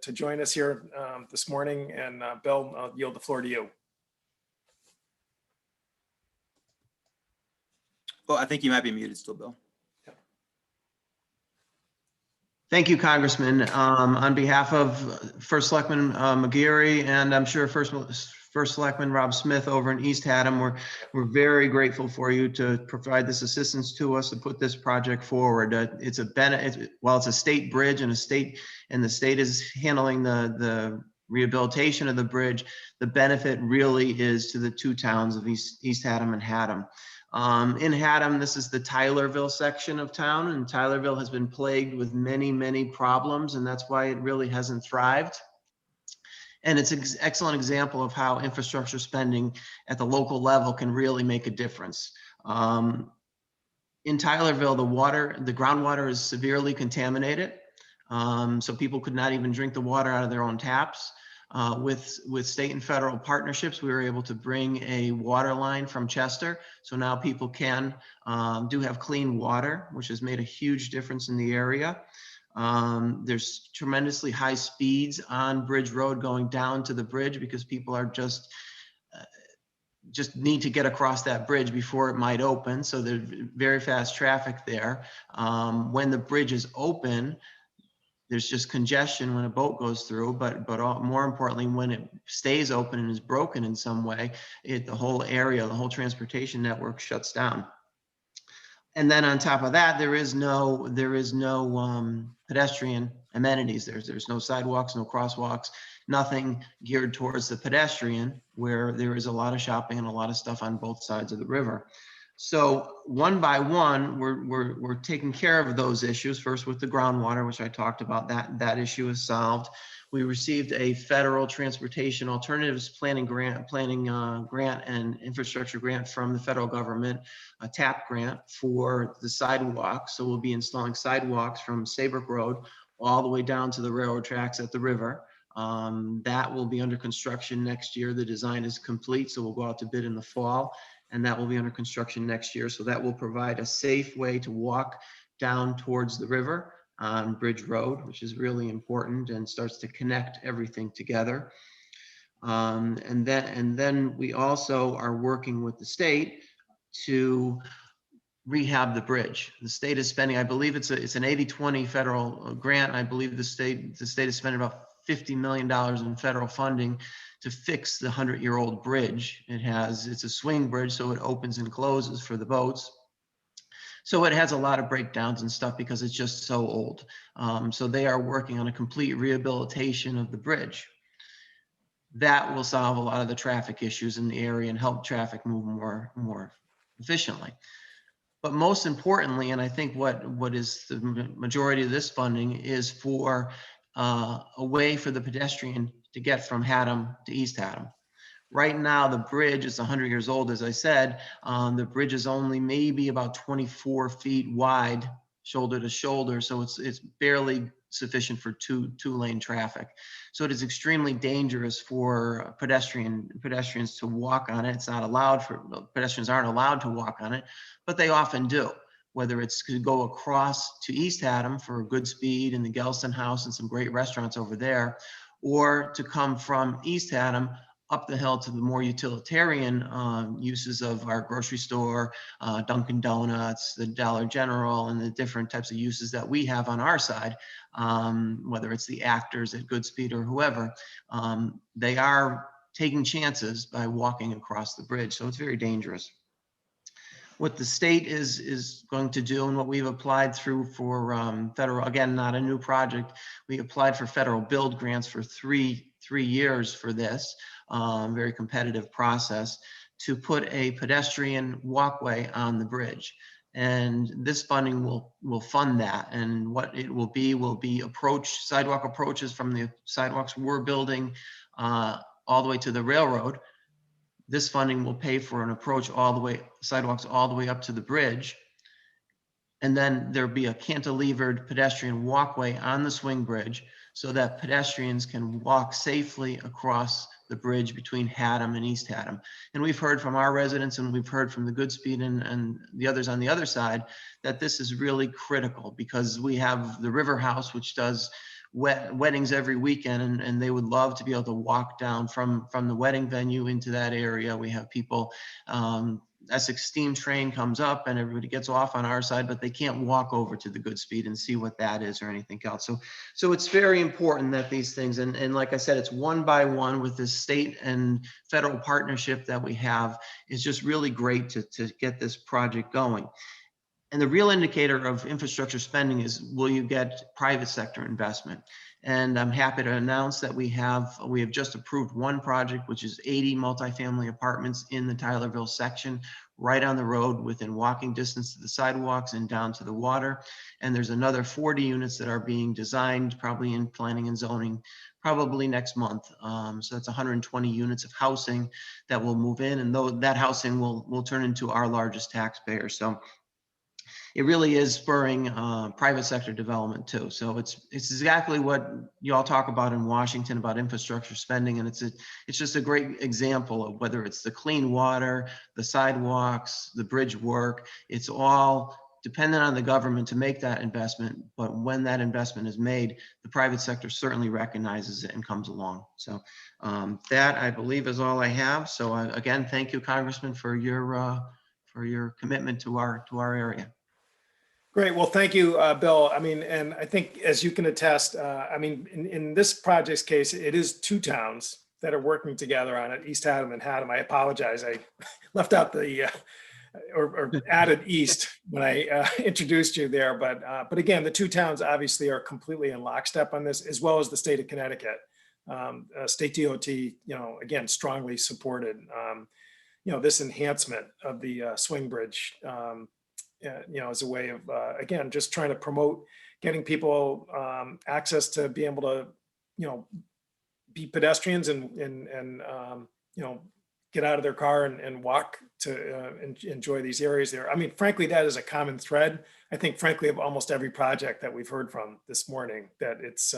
to join us here this morning. And Bill, I'll yield the floor to you. Well, I think you might be muted still, Bill. Thank you, Congressman. On behalf of First Selectman McGeary, and I'm sure First Selectman Rob Smith over in East Haddam, we're very grateful for you to provide this assistance to us to put this project forward. It's a benefit. While it's a state bridge and the state is handling the rehabilitation of the bridge, the benefit really is to the two towns of East Haddam and Haddam. In Haddam, this is the Tylerville section of town, and Tylerville has been plagued with many, many problems, and that's why it really hasn't thrived. And it's an excellent example of how infrastructure spending at the local level can really make a difference. In Tylerville, the groundwater is severely contaminated, so people could not even drink the water out of their own taps. With state and federal partnerships, we were able to bring a water line from Chester. So now people do have clean water, which has made a huge difference in the area. There's tremendously high speeds on Bridge Road going down to the bridge because people are just need to get across that bridge before it might open. So there's very fast traffic there. When the bridge is open, there's just congestion when a boat goes through, but more importantly, when it stays open and is broken in some way, the whole area, the whole transportation network shuts down. And then on top of that, there is no pedestrian amenities. There's no sidewalks, no crosswalks, nothing geared towards the pedestrian, where there is a lot of shopping and a lot of stuff on both sides of the river. So one by one, we're taking care of those issues. First with the groundwater, which I talked about, that issue is solved. We received a federal transportation alternatives planning grant and infrastructure grant from the federal government, a TAP grant for the sidewalks. So we'll be installing sidewalks from Saybrook Road all the way down to the railroad tracks at the river. That will be under construction next year. The design is complete, so we'll go out to bid in the fall. And that will be under construction next year. So that will provide a safe way to walk down towards the river on Bridge Road, which is really important and starts to connect everything together. And then we also are working with the state to rehab the bridge. The state is spending, I believe it's an 80-20 federal grant. I believe the state is spending about $50 million in federal funding to fix the 100-year-old bridge. It's a swing bridge, so it opens and closes for the boats. So it has a lot of breakdowns and stuff because it's just so old. So they are working on a complete rehabilitation of the bridge. That will solve a lot of the traffic issues in the area and help traffic move more efficiently. But most importantly, and I think what is the majority of this funding is for a way for the pedestrian to get from Haddam to East Haddam. Right now, the bridge is 100 years old, as I said. The bridge is only maybe about 24 feet wide, shoulder to shoulder, so it's barely sufficient for two-lane traffic. So it is extremely dangerous for pedestrians to walk on it. It's not allowed pedestrians aren't allowed to walk on it, but they often do. Whether it's to go across to East Haddam for a good speed and the Gelston House and some great restaurants over there, or to come from East Haddam up the hill to the more utilitarian uses of our grocery store, Dunkin' Donuts, the Dollar General, and the different types of uses that we have on our side, whether it's the actors at Goodspeed or whoever, they are taking chances by walking across the bridge. So it's very dangerous. What the state is going to do, and what we've applied through for federal, again, not a new project, we applied for federal build grants for three years for this, very competitive process, to put a pedestrian walkway on the bridge. And this funding will fund that. And what it will be sidewalk approaches from the sidewalks we're building all the way to the railroad. This funding will pay for an approach sidewalks all the way up to the bridge. And then there'll be a cantilevered pedestrian walkway on the swing bridge so that pedestrians can walk safely across the bridge between Haddam and East Haddam. And we've heard from our residents, and we've heard from the Goodspeed and the others on the other side, that this is really critical because we have the River House, which does weddings every weekend, and they would love to be able to walk down from the wedding venue into that area. We have people, Essex steam train comes up and everybody gets off on our side, but they can't walk over to the Goodspeed and see what that is or anything else. So it's very important that these things, and like I said, it's one by one with this state and federal partnership that we have. Is just really great to get this project going. And the real indicator of infrastructure spending is, will you get private sector investment? And I'm happy to announce that we have just approved one project, which is 80 multifamily apartments in the Tylerville section, right on the road within walking distance to the sidewalks and down to the water. And there's another 40 units that are being designed, probably in planning and zoning, probably next month. So that's 120 units of housing that will move in, and though that housing will turn into our largest taxpayer. So it really is spurring private sector development too. So it's exactly what you all talk about in Washington about infrastructure spending, and it's just a great example of whether it's the clean water, the sidewalks, the bridge work. It's all dependent on the government to make that investment, but when that investment is made, the private sector certainly recognizes it and comes along. So that, I believe, is all I have. So again, thank you, Congressman, for your commitment to our area. Great. Well, thank you, Bill. I mean, and I think as you can attest, I mean, in this project's case, it is two towns that are working together on it, East Haddam and Haddam. I apologize. I left out the, or added East when I introduced you there. But again, the two towns obviously are completely in lockstep on this, as well as the state of Connecticut. State DOT, again, strongly supported, this enhancement of the swing bridge, as a way of, again, just trying to promote getting people access to be able to, be pedestrians and get out of their car and walk to enjoy these areas there. I mean, frankly, that is a common thread. I think, frankly, of almost every project that we've heard from this morning, that it's,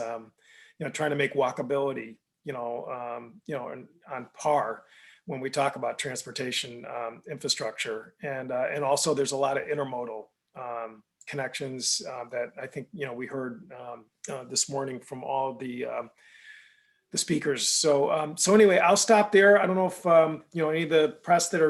trying to make walkability, on par when we talk about transportation infrastructure. And also there's a lot of intermodal connections that I think, we heard this morning from all the speakers. So anyway, I'll stop there. I don't know if, any of the press that are